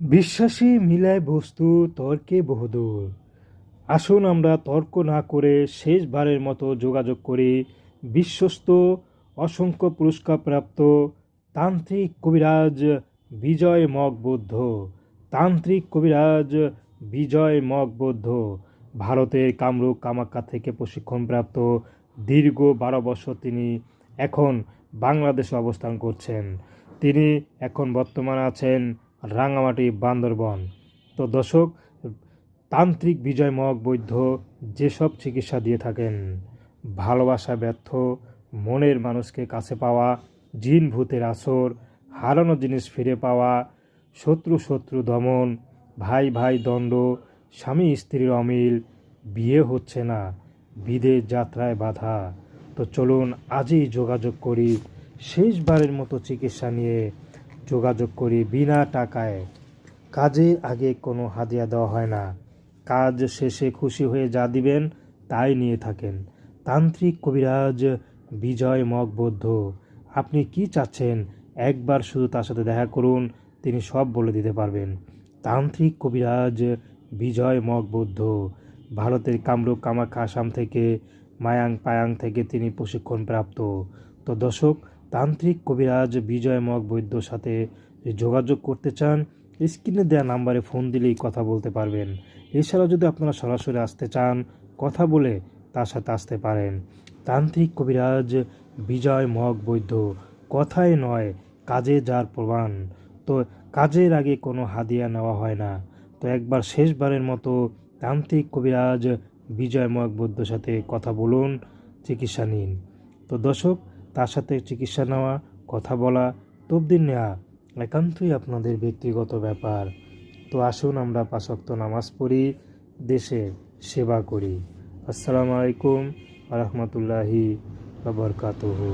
বিশ্বাসী মিলায় বস্তু তর্কে বহুদূর। আসুন আমরা তর্ক না করে শেষবারের মতো যোগাযোগ করি বিশ্বস্ত অসংখ্য পুরস্কারপ্রাপ্ত তান্ত্রিক কবিরাজ বিজয় মগবুদ্ধ। তান্ত্রিক কবিরাজ বিজয় মগবুদ্ধ ভারতের কামরূপ কামাখ্যা থেকে প্রশিক্ষণপ্রাপ্ত। দীর্ঘ 12 বছর তিনি এখন বাংলাদেশে অবস্থান করছেন। তিনি এখন বর্তমানে আছেন রাঙামাটি, বান্দরবন। তো দর্শক, তান্ত্রিক বিজয় মগবুদ্ধ যেসব চিকিৎসা দিয়ে থাকেন, ভালোবাসা ব্যর্থ, মনের মানুষকে কাছে পাওয়া, জিন ভূতের আসর, হারানো জিনিস ফিরে পাওয়া, শত্রু দমন, ভাই ভাই দ্বন্দ্ব, স্বামী স্ত্রীর অমিল, বিয়ে হচ্ছে না, বিদেশ যাত্রায় বাধা। তো চলুন আজই যোগাযোগ করি, শেষবারের মতো চিকিৎসা নিয়ে যোগাযোগ করি বিনা টাকায়। কাজের আগে কোনো হাদিয়া দেওয়া হয় না, কাজ শেষে খুশি হয়ে যা দিবেন তাই নিয়ে থাকেন। তান্ত্রিক কবিরাজ বিজয় মগবুদ্ধ। আপনি কি চাচ্ছেন, একবার শুধু তার সাথে দেখা করুন, তিনি সব বলে দিতে পারবেন। তান্ত্রিক কবিরাজ বিজয় মগবুদ্ধ ভারতের কামরূপ কামাখ্যা আসাম থেকে, মায়াং পায়াং থেকে তিনি প্রশিক্ষণপ্রাপ্ত। তো দর্শক, তান্ত্রিক কবিরাজ বিজয় মগবুদ্ধর সাথে যোগাযোগ করতে চান, স্ক্রিনে দেওয়া নাম্বারে ফোন দিলেই কথা বলতে পারবেন। এছাড়াও যদি আপনারা সরাসরি আসতে চান, কথা বলে তার সাথে আসতে পারেন। তান্ত্রিক কবিরাজ বিজয় মগবুদ্ধ কথায় নয়, কাজে যার প্রমাণ। তো কাজের আগে কোনো হাদিয়া নেওয়া হয় না। তো একবার শেষবারের মতো তান্ত্রিক কবিরাজ বিজয় মগবুদ্ধর সাথে কথা বলুন, চিকিৎসা নিন। তো দর্শক, তার সাথে চিকিৎসা নেওয়া, কথা বলা, তবদিল নেওয়া একান্তই আপনাদের ব্যক্তিগত ব্যাপার। তো আসুন আমরা 5 ওয়াক্ত নামাজ পড়ি, দেশের সেবা করি। আসসালামু আলাইকুম ওয়া রাহমাতুল্লাহি ওয়া বারাকাতুহু।